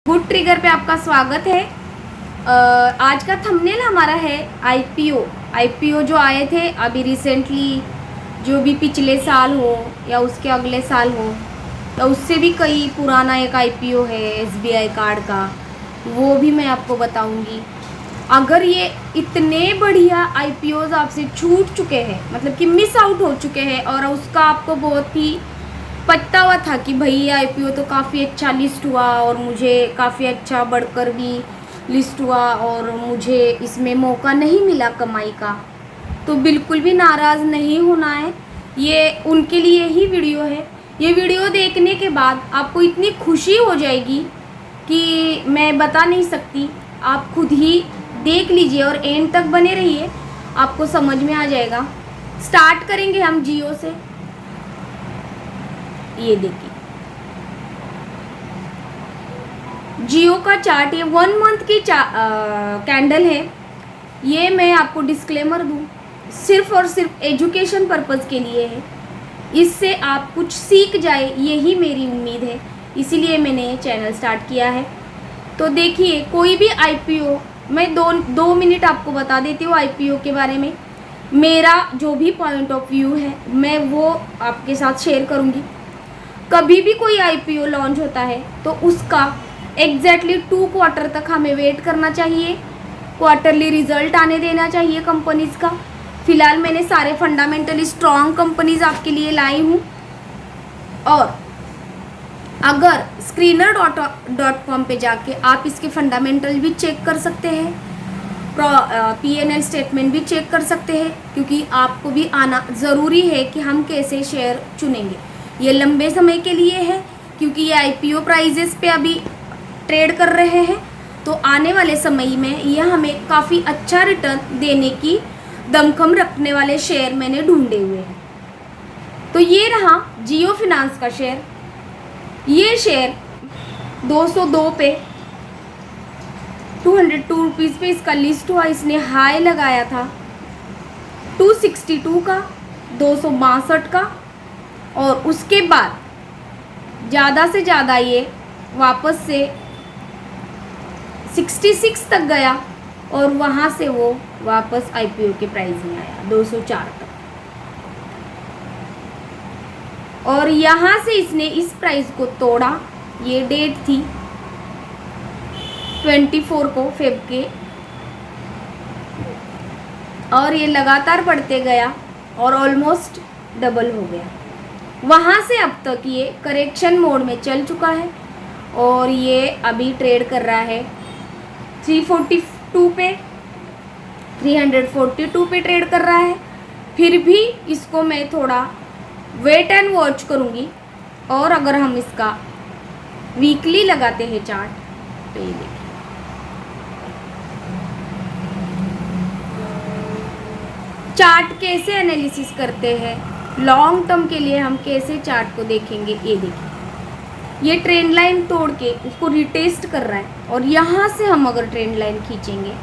Good trigger पे आपका स्वागत है। आज का थंबनेल हमारा है आईपीओ जो आए थे अभी रिसेंटली, जो भी पिछले साल हो या उसके अगले साल हो या उससे भी कई पुराना एक आईपीओ है एसबीआई कार्ड का, वो भी मैं आपको बताऊंगी। अगर ये इतने बढ़िया आईपीओज आपसे छूट चुके हैं, मतलब कि मिस आउट हो चुके हैं और उसका आपको बहुत ही पता हुआ था कि भाई ये आईपीओ तो काफ़ी अच्छा लिस्ट हुआ और मुझे काफ़ी अच्छा बढ़कर भी लिस्ट हुआ और मुझे इसमें मौका नहीं मिला कमाई का, तो बिल्कुल भी नाराज़ नहीं होना है। ये उनके लिए ही वीडियो है। ये वीडियो देखने के बाद आपको इतनी खुशी हो जाएगी कि मैं बता नहीं सकती। आप खुद ही देख लीजिए और एंड तक बने रहिए, आपको समझ में आ जाएगा। स्टार्ट करेंगे हम जियो से। ये देखिए जियो का चार्ट, ये 1 मंथ की कैंडल है। ये मैं आपको डिस्क्लेमर दूं, सिर्फ और सिर्फ एजुकेशन पर्पज़ के लिए है। इससे आप कुछ सीख जाए यही मेरी उम्मीद है, इसीलिए मैंने ये चैनल स्टार्ट किया है। तो देखिए कोई भी आईपीओ, मैं दो मिनट आपको बता देती हूँ आईपीओ के बारे में। मेरा जो भी पॉइंट ऑफ व्यू है मैं वो आपके साथ शेयर करूँगी। कभी भी कोई आईपीओ लॉन्च होता है तो उसका एग्जैक्टली 2 क्वार्टर तक हमें वेट करना चाहिए, क्वार्टरली रिजल्ट आने देना चाहिए कंपनीज़ का। फिलहाल मैंने सारे फंडामेंटली स्ट्रॉन्ग कंपनीज आपके लिए लाई हूँ। और अगर screener.com पे जाके आप इसके फंडामेंटल भी चेक कर सकते हैं, पीएनएल स्टेटमेंट भी चेक कर सकते हैं, क्योंकि आपको भी आना ज़रूरी है कि हम कैसे शेयर चुनेंगे। ये लंबे समय के लिए है क्योंकि ये आईपीओ प्राइजेस पे अभी ट्रेड कर रहे हैं, तो आने वाले समय में यह हमें काफ़ी अच्छा रिटर्न देने की दमखम रखने वाले शेयर मैंने ढूंढे हुए हैं। तो ये रहा जियो फिनांस का शेयर। ये शेयर 202 पे 202 रुपीज़ पे इसका लिस्ट हुआ। इसने हाई लगाया था 262 का, 262 का, और उसके बाद ज़्यादा से ज़्यादा ये वापस से 66 तक गया और वहाँ से वो वापस आईपीओ के प्राइस में आया 204 तक। और यहाँ से इसने इस प्राइस को तोड़ा। ये डेट थी 24 को फेब के, और ये लगातार बढ़ते गया और ऑलमोस्ट डबल हो गया। वहाँ से अब तक ये करेक्शन मोड में चल चुका है और ये अभी ट्रेड कर रहा है 342 पे, 342 पे ट्रेड कर रहा है। फिर भी इसको मैं थोड़ा वेट एंड वॉच करूँगी। और अगर हम इसका वीकली लगाते हैं चार्ट, तो ये देखिए चार्ट कैसे एनालिसिस करते हैं, लॉन्ग टर्म के लिए हम कैसे चार्ट को देखेंगे। ये देखिए ये ट्रेंड लाइन तोड़ के उसको रिटेस्ट कर रहा है, और यहाँ से हम अगर ट्रेंड लाइन खींचेंगे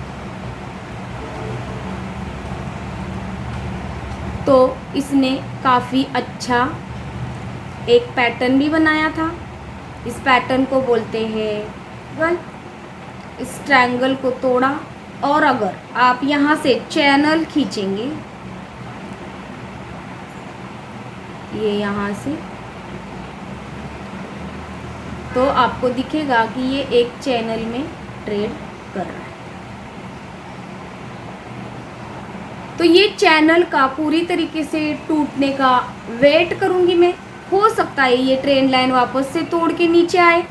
तो इसने काफ़ी अच्छा एक पैटर्न भी बनाया था। इस पैटर्न को बोलते हैं इस ट्रायंगल को तोड़ा। और अगर आप यहाँ से चैनल खींचेंगे, ये यहाँ से, तो आपको दिखेगा कि ये एक चैनल में ट्रेड कर रहा है। तो ये चैनल का पूरी तरीके से टूटने का वेट करूँगी मैं। हो सकता है ये ट्रेंड लाइन वापस से तोड़ के नीचे आए।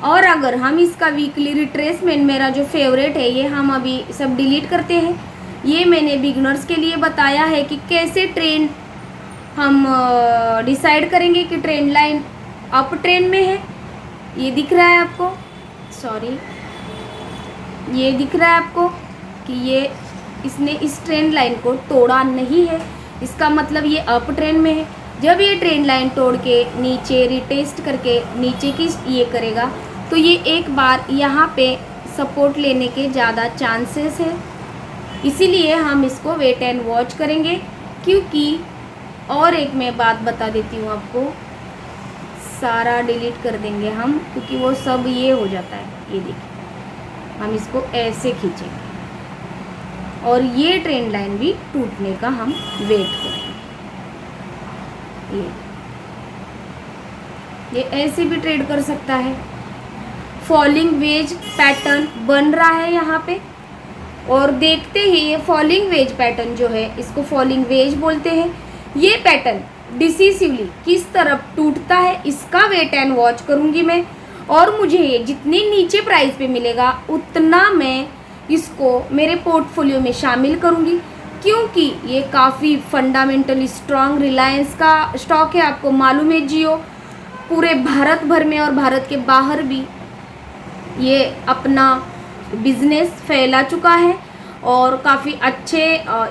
और अगर हम इसका वीकली रिट्रेसमेंट, मेरा जो फेवरेट है, ये हम अभी सब डिलीट करते हैं। ये मैंने बिगनर्स के लिए बताया है कि कैसे ट्रेंड हम डिसाइड करेंगे कि ट्रेंड लाइन अप ट्रेंड में है। ये दिख रहा है आपको, सॉरी, ये दिख रहा है आपको कि ये इसने इस ट्रेंड लाइन को तोड़ा नहीं है, इसका मतलब ये अप ट्रेंड में है। जब ये ट्रेंड लाइन तोड़ के नीचे रिटेस्ट करके नीचे की ये करेगा, तो ये एक बार यहाँ पे सपोर्ट लेने के ज़्यादा चांसेस है। इसीलिए हम इसको वेट एंड वॉच करेंगे। क्योंकि और एक मैं बात बता देती हूँ आपको, सारा डिलीट कर देंगे हम, क्योंकि वो सब ये हो जाता है। ये देखिए, हम इसको ऐसे खींचेंगे और ये ट्रेंड लाइन भी टूटने का हम वेट करेंगे। ये ऐसे भी ट्रेड कर सकता है। फॉलिंग वेज पैटर्न बन रहा है यहाँ पे, और देखते ही ये फॉलिंग वेज पैटर्न जो है, इसको फॉलिंग वेज बोलते हैं। ये पैटर्न डिसिसिवली किस तरफ टूटता है इसका वेट एंड वॉच करूँगी मैं, और मुझे ये जितनी नीचे प्राइस पे मिलेगा उतना मैं इसको मेरे पोर्टफोलियो में शामिल करूँगी, क्योंकि ये काफ़ी फंडामेंटली स्ट्रॉन्ग रिलायंस का स्टॉक है। आपको मालूम है जियो पूरे भारत भर में और भारत के बाहर भी ये अपना बिजनेस फैला चुका है, और काफ़ी अच्छे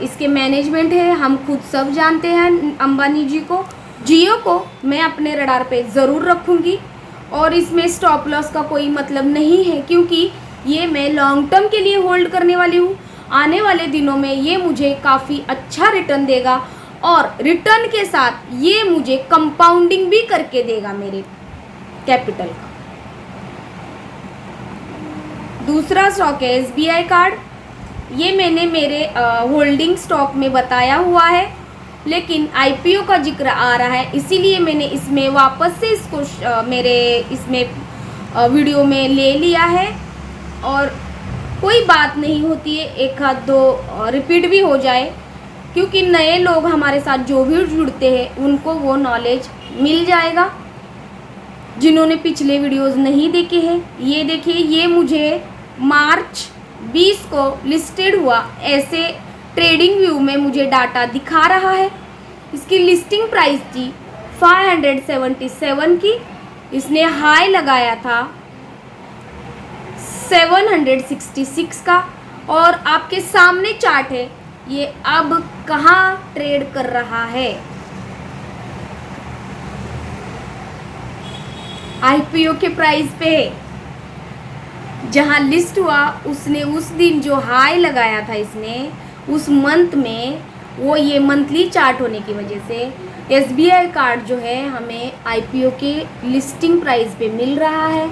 इसके मैनेजमेंट है। हम खुद सब जानते हैं अंबानी जी को। जियो को मैं अपने रडार पे ज़रूर रखूँगी, और इसमें स्टॉप लॉस का कोई मतलब नहीं है, क्योंकि ये मैं लॉन्ग टर्म के लिए होल्ड करने वाली हूँ। आने वाले दिनों में ये मुझे काफ़ी अच्छा रिटर्न देगा, और रिटर्न के साथ ये मुझे कंपाउंडिंग भी करके देगा मेरे कैपिटल का। दूसरा स्टॉक है एसबीआई कार्ड। ये मैंने मेरे होल्डिंग स्टॉक में बताया हुआ है, लेकिन आईपीओ का जिक्र आ रहा है, इसीलिए मैंने इसमें वापस से इसको मेरे इसमें वीडियो में ले लिया है। और कोई बात नहीं होती है, एक आध दो रिपीट भी हो जाए, क्योंकि नए लोग हमारे साथ जो भी जुड़ते हैं उनको वो नॉलेज मिल जाएगा, जिन्होंने पिछले वीडियोस नहीं देखे हैं। ये देखिए, ये मुझे मार्च 20 को लिस्टेड हुआ, ऐसे ट्रेडिंग व्यू में मुझे डाटा दिखा रहा है। इसकी लिस्टिंग प्राइस थी 577 की, इसने हाई लगाया था 766 का, और आपके सामने चार्ट है ये अब कहाँ ट्रेड कर रहा है। आईपीओ के प्राइस पे जहाँ लिस्ट हुआ, उसने उस दिन जो हाई लगाया था इसने उस मंथ में, वो ये मंथली चार्ट होने की वजह से एसबीआई कार्ड जो है हमें आईपीओ के लिस्टिंग प्राइस पे मिल रहा है।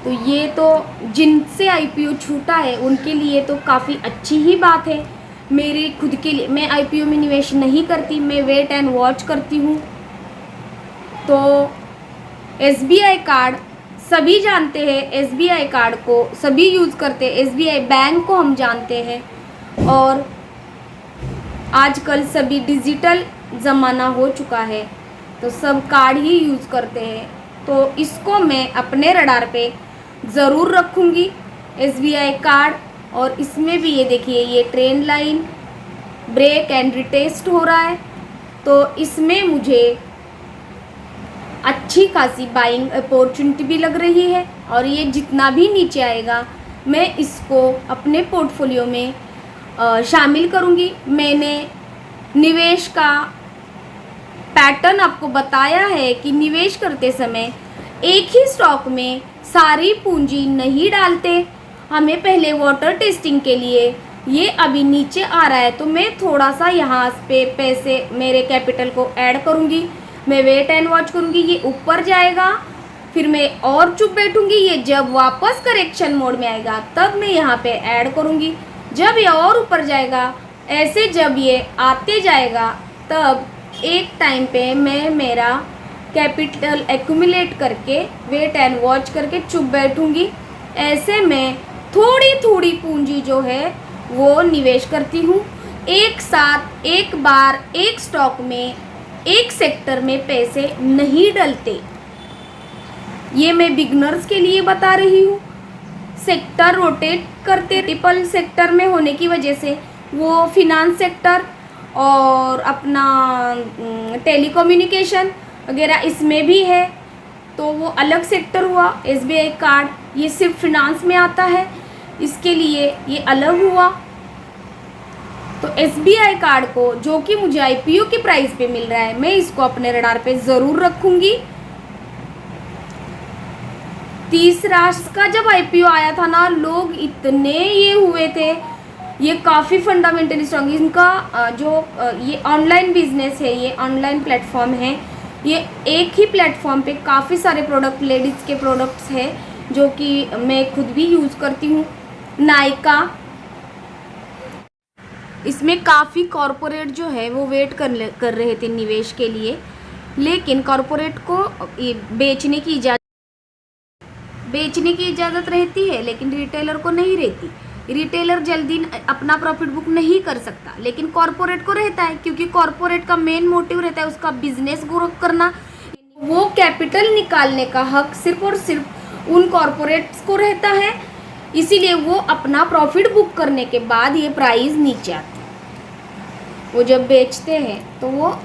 तो ये तो जिनसे आईपीओ छूटा है उनके लिए तो काफ़ी अच्छी ही बात है। मेरे खुद के लिए, मैं आईपीओ में निवेश नहीं करती, मैं वेट एंड वॉच करती हूँ। तो एसबीआई कार्ड सभी जानते हैं, एसबीआई कार्ड को सभी यूज़ करते हैं, एसबीआई बैंक को हम जानते हैं, और आजकल सभी डिजिटल ज़माना हो चुका है तो सब कार्ड ही यूज़ करते हैं। तो इसको मैं अपने रडार पे ज़रूर रखूँगी, एसबीआई कार्ड। और इसमें भी ये देखिए, ये trend line break and retest हो रहा है, तो इसमें मुझे अच्छी खासी बाइंग अपॉर्चुनिटी भी लग रही है। और ये जितना भी नीचे आएगा मैं इसको अपने पोर्टफोलियो में शामिल करूँगी। मैंने निवेश का पैटर्न आपको बताया है कि निवेश करते समय एक ही स्टॉक में सारी पूंजी नहीं डालते, हमें पहले वाटर टेस्टिंग के लिए, ये अभी नीचे आ रहा है तो मैं थोड़ा सा यहाँ पे पैसे मेरे कैपिटल को ऐड करूँगी, मैं वेट एंड वॉच करूँगी, ये ऊपर जाएगा फिर मैं और चुप बैठूँगी, ये जब वापस करेक्शन मोड में आएगा तब मैं यहाँ पे ऐड करूँगी, जब ये और ऊपर जाएगा, ऐसे जब ये आते जाएगा तब एक टाइम पे मैं मेरा कैपिटल एक्यूमुलेट करके वेट एंड वॉच करके चुप बैठूँगी। ऐसे मैं थोड़ी थोड़ी पूंजी जो है वो निवेश करती हूँ, एक साथ एक बार एक स्टॉक में एक सेक्टर में पैसे नहीं डलते। ये मैं बिगनर्स के लिए बता रही हूँ। सेक्टर रोटेट करते ट्रिपल सेक्टर में होने की वजह से वो फिनांस सेक्टर और अपना टेलीकम्युनिकेशन वगैरह इसमें भी है, तो वो अलग सेक्टर हुआ। एसबीआई कार्ड ये सिर्फ फिनांस में आता है, इसके लिए ये अलग हुआ। तो एसबीआई कार्ड को जो कि मुझे आईपीओ की प्राइस पे मिल रहा है, मैं इसको अपने रडार पे ज़रूर रखूँगी। तीसरा का जब आईपीओ आया था ना, लोग इतने ये हुए थे, ये काफ़ी फंडामेंटली स्ट्रॉन्ग, इनका जो ये ऑनलाइन बिजनेस है, ये ऑनलाइन प्लेटफॉर्म है, ये एक ही प्लेटफॉर्म पे काफ़ी सारे प्रोडक्ट, लेडीज़ के प्रोडक्ट्स हैं जो कि मैं खुद भी यूज़ करती हूँ। नायका, इसमें काफ़ी कॉरपोरेट जो है वो वेट कर रहे थे निवेश के लिए, लेकिन कॉरपोरेट को बेचने की इजाज़त रहती है, लेकिन रिटेलर को नहीं रहती। रिटेलर जल्दी अपना प्रॉफिट बुक नहीं कर सकता, लेकिन कॉरपोरेट को रहता है, क्योंकि कॉरपोरेट का मेन मोटिव रहता है उसका बिजनेस ग्रो करना। वो कैपिटल निकालने का हक सिर्फ और सिर्फ उन कॉरपोरेट्स को रहता है, इसीलिए वो अपना प्रॉफिट बुक करने के बाद ये प्राइस नीचे आती है। वो जब बेचते हैं तो वो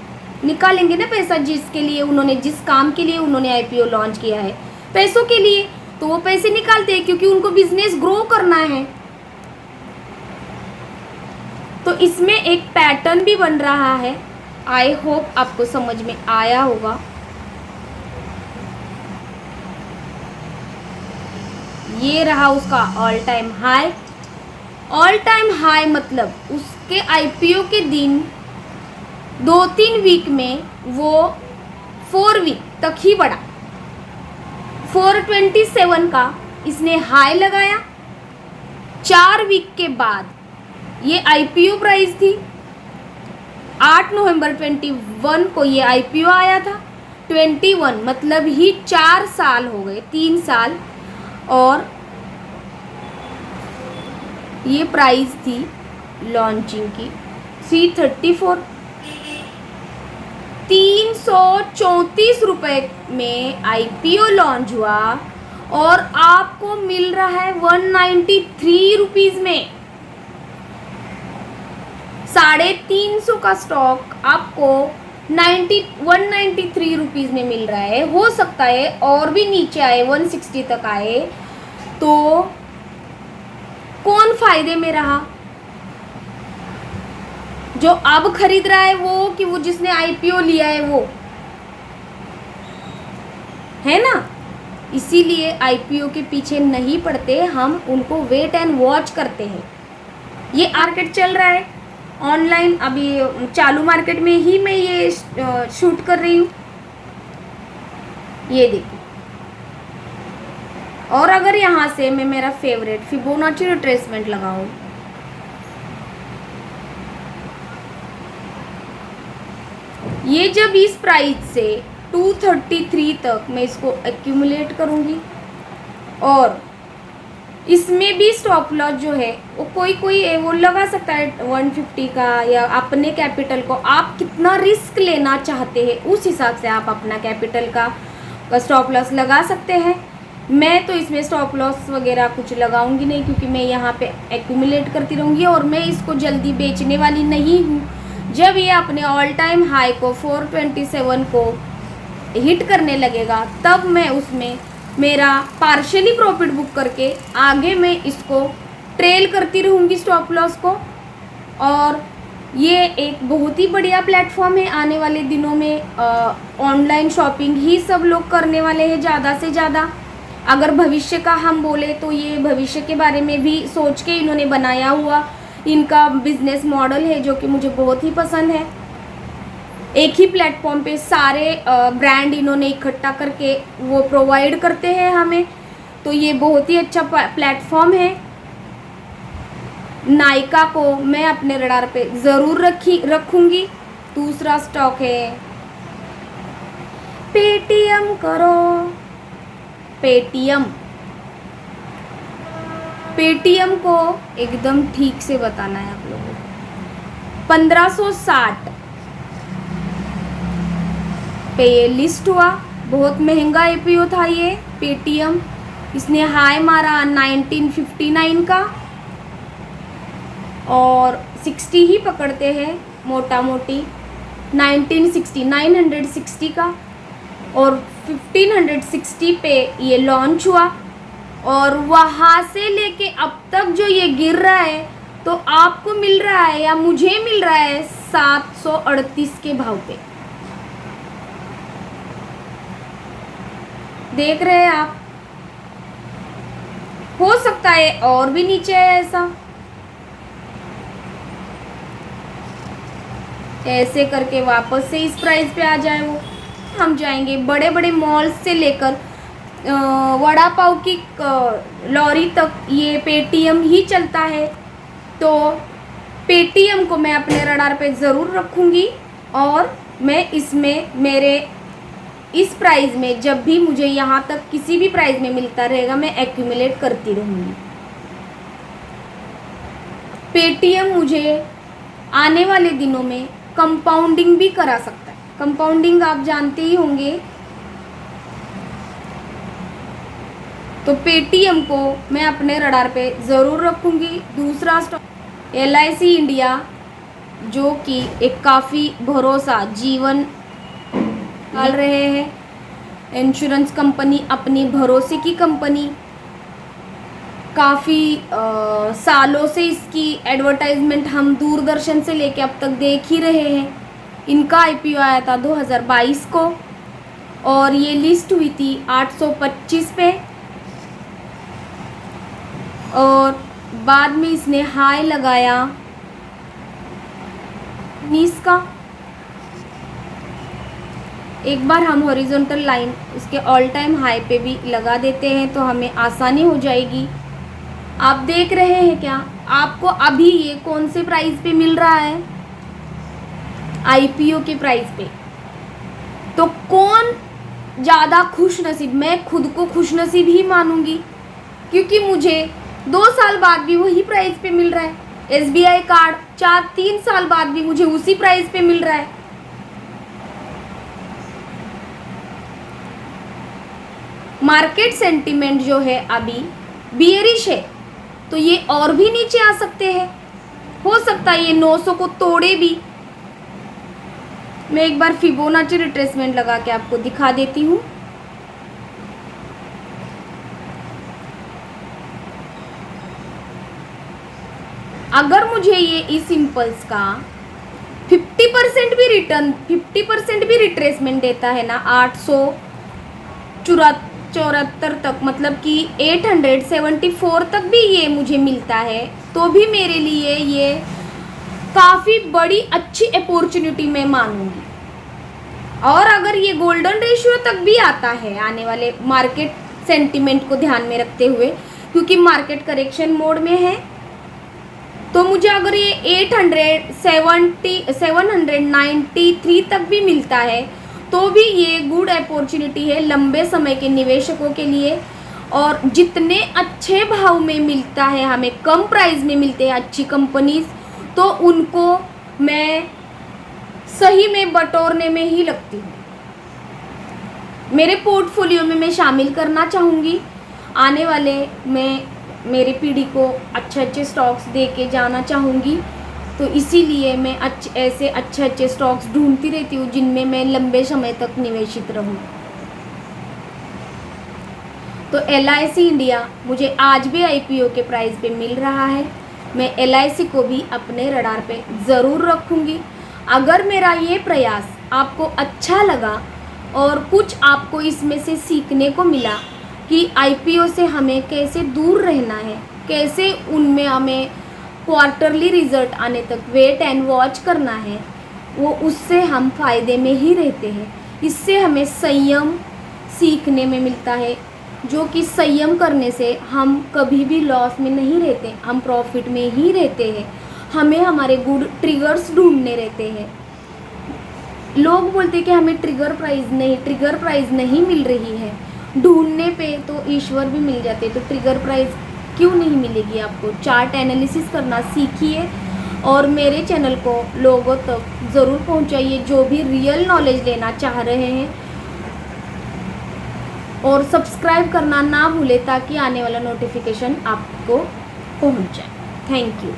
निकालेंगे ना पैसा, जिसके लिए उन्होंने, जिस काम के लिए उन्होंने आईपीओ लॉन्च किया है, पैसों के लिए, तो वो पैसे निकालते हैं क्योंकि उनको बिजनेस ग्रो करना है। तो इसमें एक पैटर्न भी बन रहा है। आई होप आपको समझ में आया होगा। ये रहा उसका all time high. All time high मतलब उसके आईपीओ के दिन 2-3 वीक में वो 4 वीक तक ही बढ़ा। 427 का इसने हाई लगाया। 4 वीक के बाद ये आईपीओ प्राइस थी। 8 नवंबर 21 को ये आईपीओ आया था। 21 मतलब ही 4 साल हो गए, 3 साल। और ये प्राइस थी लॉन्चिंग की 334। 334 रुपए में आईपीओ लॉन्च हुआ और आपको मिल रहा है 193 रुपीज में। 350 का स्टॉक आपको 193 रुपीज में मिल रहा है। हो सकता है और भी नीचे आए, 160 तक आए, तो कौन फायदे में रहा? जो अब खरीद रहा है वो, कि वो जिसने आईपीओ लिया है वो, है ना? इसीलिए आईपीओ के पीछे नहीं पड़ते हम, उनको वेट एंड वॉच करते हैं। ये मार्केट चल रहा है ऑनलाइन, अभी चालू मार्केट में ही मैं ये शूट कर रही हूँ। ये देखिए। और अगर यहाँ से मैं मेरा फेवरेट फिबोनाची रिट्रेसमेंट लगाऊं, ये जब इस प्राइस से 233 तक मैं इसको एक्यूमुलेट करूंगी, और इसमें भी स्टॉप लॉस जो है वो कोई वो लगा सकता है 150 का, या अपने कैपिटल को आप कितना रिस्क लेना चाहते हैं उस हिसाब से आप अपना कैपिटल का स्टॉप लॉस लगा सकते हैं। मैं तो इसमें स्टॉप लॉस वगैरह कुछ लगाऊंगी नहीं, क्योंकि मैं यहाँ पे एक्यूमुलेट करती रहूँगी और मैं इसको जल्दी बेचने वाली नहीं हूँ। जब ये अपने ऑल टाइम हाई को 427 को हिट करने लगेगा, तब मैं उसमें मेरा पार्शियली प्रॉफिट बुक करके आगे मैं इसको ट्रेल करती रहूँगी स्टॉप लॉस को। और ये एक बहुत ही बढ़िया प्लेटफॉर्म है। आने वाले दिनों में ऑनलाइन शॉपिंग ही सब लोग करने वाले हैं ज़्यादा से ज़्यादा। अगर भविष्य का हम बोले तो ये भविष्य के बारे में भी सोच के इन्होंने बनाया हुआ इनका बिजनेस मॉडल है, जो कि मुझे बहुत ही पसंद है। एक ही प्लेटफॉर्म पे सारे ब्रांड इन्होंने इकट्ठा करके वो प्रोवाइड करते हैं हमें, तो ये बहुत ही अच्छा प्लेटफॉर्म है। नायका को मैं अपने रडार पे ज़रूर रखूँगी। दूसरा स्टॉक है पेटीएम। करो पेटीएम को एकदम ठीक से बताना है आप लोगों को। 1560 पे ये लिस्ट हुआ। बहुत महंगा आईपीओ था ये पेटीएम। इसने हाई मारा 1959 का, और 60 ही पकड़ते हैं मोटा मोटी, 960 का, और 1560 पे ये लॉन्च हुआ। और वहाँ से लेके अब तक जो ये गिर रहा है, तो आपको मिल रहा है या मुझे मिल रहा है 738 के भाव पे। देख रहे हैं आप? हो सकता है और भी नीचे है ऐसा, ऐसे करके वापस से इस प्राइस पे आ जाए वो। हम जाएंगे बड़े बड़े मॉल्स से लेकर वड़ा पाव की लॉरी तक ये पेटीएम ही चलता है। तो पेटीएम को मैं अपने रडार पे ज़रूर रखूँगी और मैं इसमें मेरे इस प्राइस में जब भी मुझे यहाँ तक किसी भी प्राइस में मिलता रहेगा मैं एक्यूमुलेट करती रहूँगी। पेटीएम मुझे आने वाले दिनों में कंपाउंडिंग भी करा सकता है। कंपाउंडिंग आप जानते ही होंगे। तो पेटीएम को मैं अपने रडार पे ज़रूर रखूँगी। दूसरा स्टॉक LIC इंडिया, जो कि एक काफ़ी भरोसा जीवन डाल रहे हैं। इंश्योरेंस कंपनी, अपनी भरोसे की कंपनी, काफ़ी सालों से इसकी एडवर्टाइजमेंट हम दूरदर्शन से लेके अब तक देख ही रहे हैं। इनका IPO आया था 2022 को और ये लिस्ट हुई थी 825 पे और बाद में इसने हाई लगाया 19 का। एक बार हम हॉरिजॉन्टल लाइन उसके ऑल टाइम हाई पे भी लगा देते हैं तो हमें आसानी हो जाएगी। आप देख रहे हैं क्या, आपको अभी ये कौन से प्राइस पे मिल रहा है? IPO के प्राइस पे। तो कौन ज़्यादा खुश नसीब? मैं खुद को खुश नसीब ही मानूंगी क्योंकि मुझे 2 साल बाद भी वही प्राइस पे मिल रहा है। SBI कार्ड 3 साल बाद भी मुझे उसी प्राइस पे मिल रहा है। मार्केट सेंटीमेंट जो है अभी बियरिश है तो ये और भी नीचे आ सकते हैं। हो सकता है ये 900 को तोड़े भी। मैं एक बार फिबोनाची रिट्रेसमेंट लगा के आपको दिखा देती हूँ। अगर मुझे ये इस इम्पल्स का 50% भी रिटर्न, 50% भी रिट्रेसमेंट देता है ना 874 तक, मतलब कि 874 तक भी ये मुझे मिलता है तो भी मेरे लिए ये काफ़ी बड़ी अच्छी अपॉर्चुनिटी मैं मानूंगी। और अगर ये गोल्डन रेशियो तक भी आता है आने वाले मार्केट सेंटीमेंट को ध्यान में रखते हुए, क्योंकि मार्केट करेक्शन मोड में है, तो मुझे अगर ये 793 तक भी मिलता है तो भी ये गुड अपॉर्चुनिटी है लंबे समय के निवेशकों के लिए। और जितने अच्छे भाव में मिलता है, हमें कम प्राइस में मिलते हैं अच्छी कंपनीज, तो उनको मैं सही में बटोरने में ही लगती हूँ। मेरे पोर्टफोलियो में मैं शामिल करना चाहूँगी। आने वाले मैं मेरी पीढ़ी को अच्छे स्टॉक्स दे के जाना चाहूँगी, तो इसीलिए मैं ऐसे अच्छे स्टॉक्स ढूंढती रहती हूँ जिनमें मैं लंबे समय तक निवेशित रहूँ। तो LIC इंडिया मुझे आज भी IPO के प्राइस पे मिल रहा है। मैं LIC को भी अपने रडार पे ज़रूर रखूँगी। अगर मेरा ये प्रयास आपको अच्छा लगा और कुछ आपको इसमें से सीखने को मिला कि IPO से हमें कैसे दूर रहना है, कैसे उनमें हमें क्वार्टरली रिज़ल्ट आने तक वेट एंड वॉच करना है, वो उससे हम फ़ायदे में ही रहते हैं। इससे हमें संयम सीखने में मिलता है, जो कि संयम करने से हम कभी भी लॉस में नहीं रहते, हम प्रॉफिट में ही रहते हैं। हमें हमारे गुड ट्रिगर्स ढूंढने रहते हैं। लोग बोलते हैं कि हमें ट्रिगर प्राइस नहीं मिल रही है। ढूंढने पे तो ईश्वर भी मिल जाते, तो ट्रिगर प्राइस क्यों नहीं मिलेगी आपको? चार्ट एनालिसिस करना सीखिए और मेरे चैनल को लोगों तक ज़रूर पहुंचाइए जो भी रियल नॉलेज लेना चाह रहे हैं, और सब्सक्राइब करना ना भूलें ताकि आने वाला नोटिफिकेशन आपको पहुंच जाए। Thank you.